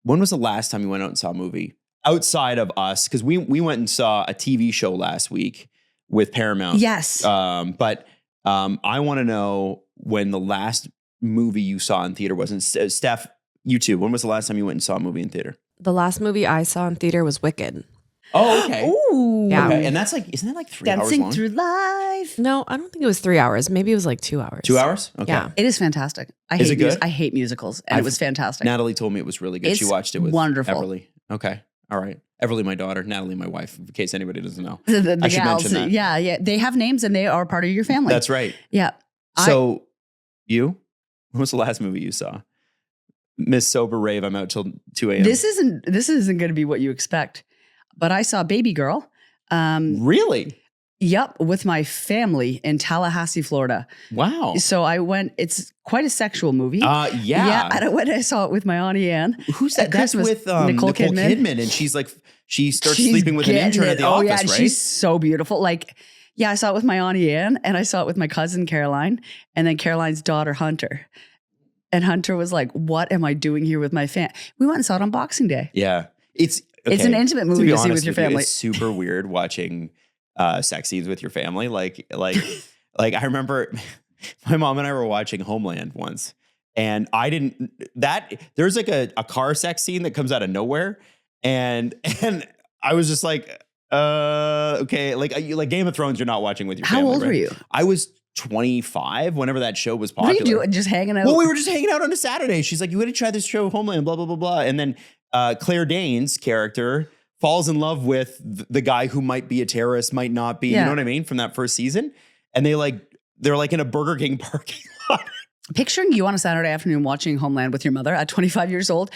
when was the last time you went out and saw a movie outside of us? Because we went and saw a TV show last week with Paramount. Yes. But I want to know when the last movie you saw in theater was. And Steph, you too. When was the last time you went and saw a movie in theater? The last movie I saw in theater was Wicked. Oh, okay. Ooh. Yeah. Okay. And that's like, isn't that like 3 hours Dancing long? Through Life. No, I don't think it was 3 hours. Maybe it was like 2 hours. 2 hours? Okay. Yeah. It is fantastic. Is it good? I hate musicals, and it was fantastic. Natalie told me it was really good. She It's watched it with wonderful. Everly. Okay. All right. Everly, my daughter. Natalie, my wife, in case anybody doesn't know. The I should gals, mention that. Yeah. They have names, and they are part of your family. That's right. Yeah. So when was the last movie you saw? Miss Sober Rave, I'm out till 2 a.m. This isn't going to be what you expect, but I saw Baby Girl. Really? Yep, with my family in Tallahassee, Florida. Wow. So I went. It's quite a sexual movie. Yeah. Yeah, and I went. I saw it with my Auntie Anne. Who's that? That That's was with Nicole Kidman. and she's like, she starts She's sleeping with an getting intern it. at the Oh office, yeah, right? she's so beautiful. Like, yeah, I saw it with my Auntie Anne, and I saw it with my cousin Caroline, and then Caroline's daughter Hunter. And Hunter was like, "What am I doing here with my We went and saw it on Boxing Day. Yeah. It's an intimate movie to see with your family. It's super weird watching sex scenes with your family. Like I remember my mom and I were watching Homeland once, and there's like a car sex scene that comes out of nowhere, and I was just like, okay, like Game of Thrones, you're not watching with your family. How old right? were you? I was 25 whenever that show was What popular. are you doing? Just hanging out? Well, we were just hanging out on a Saturday. She's like, you got to try this show, Homeland, blah, blah, blah, blah. And then Claire Danes' character falls in love with the guy who might be a terrorist, might not be, you know what I mean, from that first season. And they're like in a Burger King parking lot. Picturing you on a Saturday afternoon watching Homeland with your mother at 25 years old,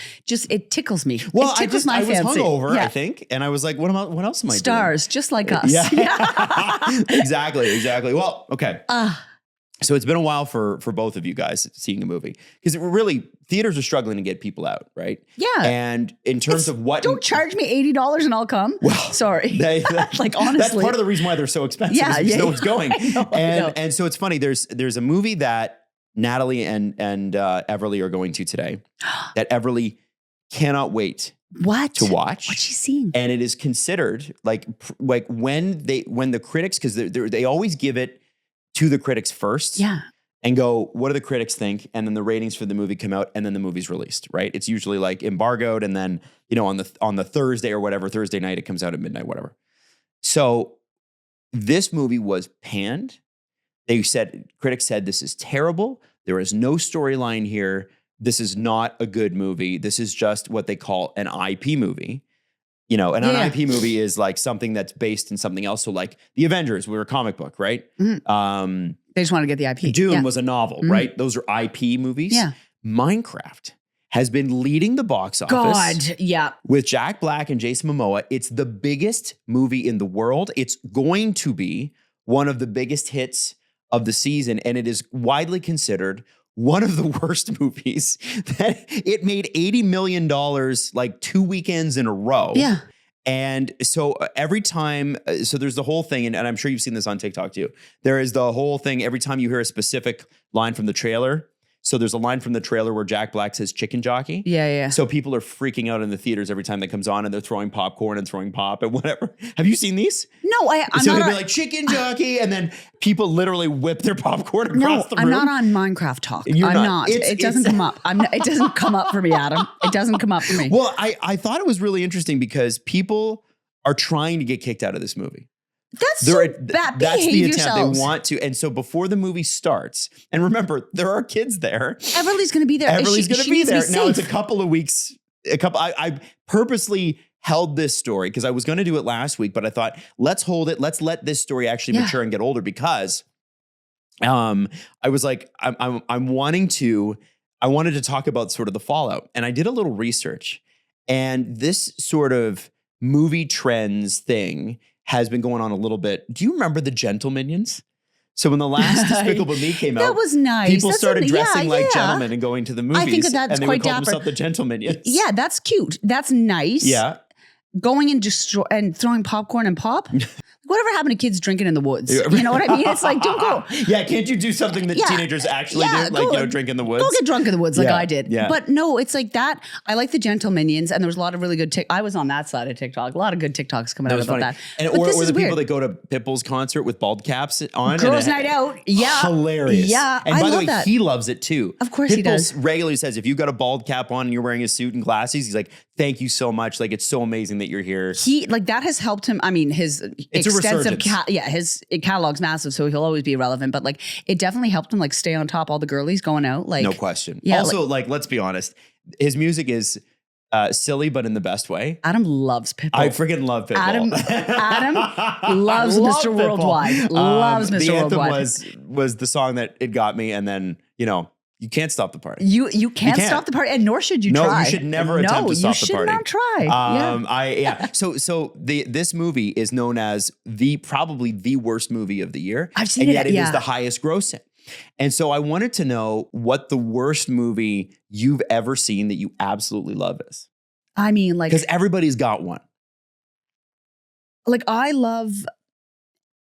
it tickles me. Well, it tickles my I was fancy. hungover, Yeah. I think. And I was like, what else am I doing? Stars, just like us. Yeah. Exactly. Well, okay. So it's been a while for both of you guys seeing a movie, because really theaters are struggling to get people out, right? Yeah. And in terms of what, don't charge me $80 and I'll come. Well, sorry. Like honestly, that's part of the reason why they're so expensive. Yeah, is yeah, no one's going. I know. And so it's funny. There's a movie that Natalie and Everly are going to today that Everly cannot wait what to watch. What's she seeing? And it is considered like when the critics, because they always give it to the critics first. Yeah. And go, what do the critics think? And then the ratings for the movie come out, and then the movie's released, right? It's usually like embargoed, and then, on the Thursday or whatever, Thursday night, it comes out at midnight, whatever. So this movie was panned. Critics said, this is terrible. There is no storyline here. This is not a good movie. This is just what they call an IP movie. An IP movie is like something that's based in something else. So like the Avengers were a comic book, right? Mm-hmm. They just want to get the IP. Dune was a novel, right? Those are IP movies. Yeah. Minecraft has been leading the box office. God, yeah. With Jack Black and Jason Momoa. It's the biggest movie in the world. It's going to be one of the biggest hits of the season, and it is widely considered one of the worst movies. That it made $80 million like 2 weekends in a row. Yeah. And so every time, so there's the whole thing, and I'm sure you've seen this on TikTok too. There is the whole thing every time you hear a specific line from the trailer. So there's a line from the trailer where Jack Black says chicken jockey. Yeah. So people are freaking out in the theaters every time that comes on, and they're throwing popcorn and throwing pop and whatever. Have you seen these? No, I'm so not. they'll be like chicken jockey, and then people literally whip their popcorn across the room. I'm not on Minecraft talk. You're I'm not. not. It doesn't come up. It doesn't come up for me, Adam. It doesn't come up for me. Well, I thought it was really interesting because people are trying to get kicked out of this movie. That's so bad. That's the attempt. Yourselves. They want to. And so before the movie starts, and remember, there are kids there. Everly's going to be there. Everly's going to be there. Now it's a safe. couple of weeks. I purposely held this story because I was going to do it last week, but I thought, let's hold it. Let's let this story actually mature and get older, because I was like, I wanted to talk about sort of the fallout. And I did a little research, and this sort of movie trends thing has been going on a little bit. Do you remember the Gentleminions? So when the last Despicable Me came out, that was nice. People started dressing like gentlemen and going to the movies. I think that's and they quite would call dapper. themselves the Gentleminions. Yeah, that's cute. That's nice. Yeah. Going and throwing popcorn and pop. whatever happened to kids drinking in the woods? You know what I mean? It's like, don't go. Yeah, can't you do something that Yeah. teenagers actually Yeah, do? Like, go- drink in the woods? Go get drunk in the woods like Yeah, I did. yeah. But no, it's like that. I like the Gentle Minions, and there was a lot of really good. I was on that side of TikTok. A lot of good TikToks coming That out was about funny. that. And, But or this the is people weird. that go to Pitbull's concert with bald caps on. Girls' night out. Yeah. Hilarious. Yeah, And I by the love way, that. he loves it too. Of course he Pitbull does. regularly says, if you've got a bald cap on and you're wearing a suit and glasses, he's like, thank you so much. Like, it's so amazing that you're here. He like that has helped him. I mean, his It's a extensive resurgence. his catalog's massive, so he'll always be relevant. But like, it definitely helped him like stay on top of all the girlies going out. Like, No question. yeah, Also, like, let's be honest, his music is silly, but in the best way. Adam loves Pitbull. I freaking love Pitbull. Adam loves Love Mr. Pitbull. Worldwide. Loves Mr. The anthem Worldwide. was the song that it got me, and then you can't stop the party. You can't can't. stop the party, and nor should you No, try. you should never attempt to stop the party. No, you should not try. So this movie is known as probably the worst movie of the year. I've seen and it, yet it is yeah. the highest grossing. And so I wanted to know what the worst movie you've ever seen that you absolutely love is. I mean, like Because everybody's got one. I love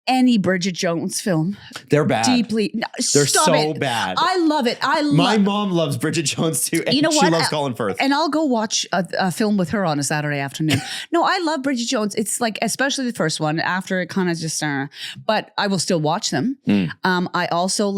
any Bridget Jones film They're bad. deeply. No, They're stop so it. bad. I love it. My mom loves Bridget Jones too. And You know she what? loves Colin Firth. And I'll go watch a film with her on a Saturday afternoon. No, I love Bridget Jones. It's like, especially the first one. After it kind of just, but I will still watch them. I also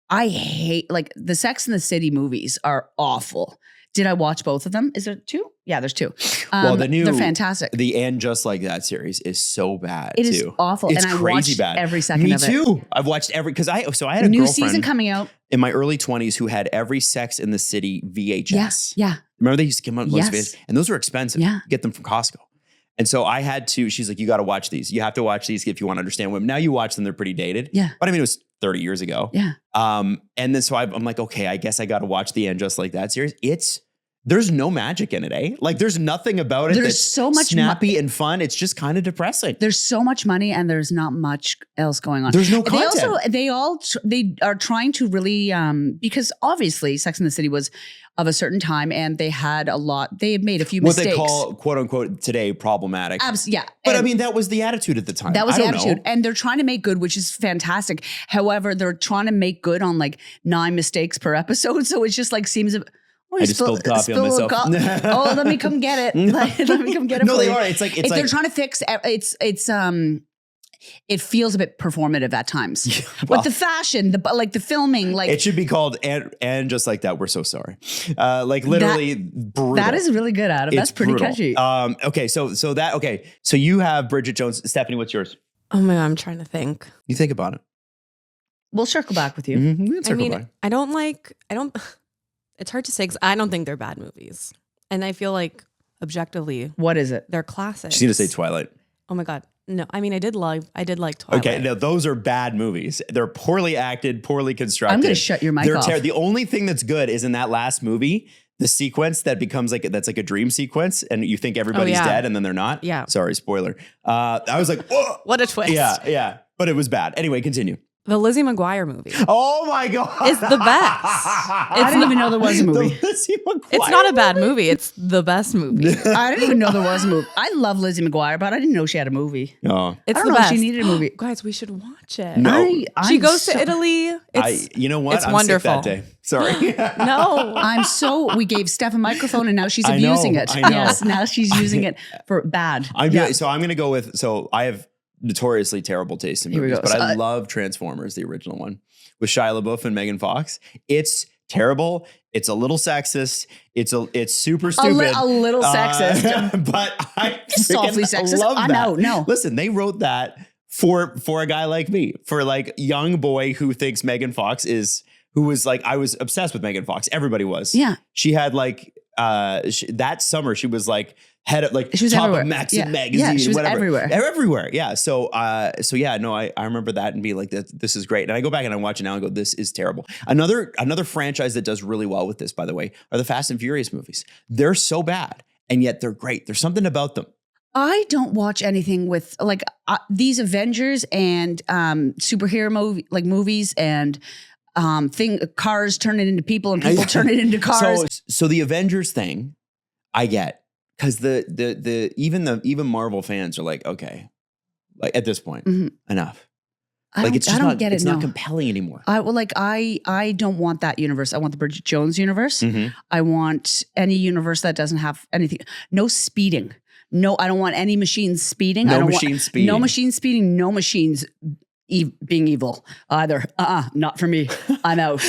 I hate the Sex and the City movies are awful. Did I watch both of them? Is there two? Yeah, there's two. Well, they're fantastic. The And Just Like That series is so bad It too. is awful. It's and I crazy watched bad. every second Me of it. too. I've watched because I had a New girlfriend season coming out. in my early 20s who had every Sex in the City VHS. Yeah. Remember they used to come out with Yes. VHS? And those were expensive. Yeah. Get them from Costco. And so I had to, she's like, you got to watch these. You have to watch these if you want to understand women. Now you watch them, they're pretty dated. Yeah. But I mean, it was 30 years ago. Yeah. And then so I'm like, okay, I guess I got to watch the And Just Like That series. There's no magic in it, eh? Like there's nothing about it There's that's so much snappy and fun. It's just kind of depressing. There's so much money and there's not much else going on. There's no content. They are trying to really because obviously Sex and the City was of a certain time and they had made a few What mistakes. they call, quote unquote, today problematic. Yeah. But I And mean, that was the attitude at the time. that was I the don't attitude. know. And they're trying to make good, which is fantastic. However, they're trying to make good on 9 mistakes per episode. So it's just seems a I just spilled coffee on myself. Oh, let me come get it. Let me come get it. No, for they you. are. It's like They're trying to fix. It feels a bit performative at times. well, With the fashion, the filming, it should be called and Just Like That. We're so sorry. Literally brutal. that is really good, Adam. That's It's pretty brutal. catchy. Okay, so you have Bridget Jones. Stephanie, what's yours? Oh my God, I'm trying to think. You think about it. We'll circle back with you. Mm-hmm. We can I circle mean, back. I don't, it's hard to say because I don't think they're bad movies. And I feel like objectively, What is it? they're classics. She's gonna say Twilight. Oh my God. No, I mean, I did like Twilight. Okay, no, those are bad movies. They're poorly acted, poorly constructed. I'm going to shut your mic They're off. The only thing that's good is in that last movie, the sequence that becomes that's like a dream sequence, and you think everybody's yeah. dead, and then they're not. Yeah. Sorry, spoiler. I was like, whoa. What a twist. Yeah, but it was bad. Anyway, continue. The Lizzie McGuire movie. Oh my god, It's the best. I didn't even know there was a movie. The Lizzie McGuire It's not a bad movie? movie. It's the best movie. I didn't even know there was a movie. I love Lizzie McGuire, but I didn't know she had a movie. Oh, It's I don't the know if best. she needed a movie. Guys, we should watch it. No. She I'm goes so- to Italy. you know what? It's I'm wonderful. sick that day. Sorry. No. We gave Steph a microphone and now she's I know, abusing it. I know. Yes, now she's using it for bad. I'm gonna go with. So I have notoriously terrible taste in Here we movies, go. but So, I love Transformers, the original one with Shia LaBeouf and Megan Fox. It's terrible. It's a little sexist. It's super stupid. A little sexist. But I Just softly freaking sexist. love I that. know, no. Listen, they wrote that for a guy like me, for young boy who thinks Megan Fox who was I was obsessed with Megan Fox. Everybody was. Yeah. She had that summer she was head of She was top everywhere. of Maxim Yeah. magazine. Yeah, she was whatever. everywhere. Everywhere. Yeah. So yeah, no, I remember that and be like, this is great. And I go back and I watch it now and go, this is terrible. Another franchise that does really well with this, by the way, are the Fast and Furious movies. They're so bad and yet they're great. There's something about them. I don't watch anything with these Avengers and superhero movies and cars turn it into people and people turn it into cars. So the Avengers thing, I get, because even Marvel fans are like, okay, Like at this point, Mhm. enough. I Like don't, it's just I don't not. get it. It's No. not compelling anymore. I don't want that universe. I want the Bridget Jones universe. Mhm. I want any universe that doesn't have anything. No speeding. No, I don't want any machines speeding. I No don't machine want, speeding. No machine speeding. No machines being evil either. Not for me. I'm out.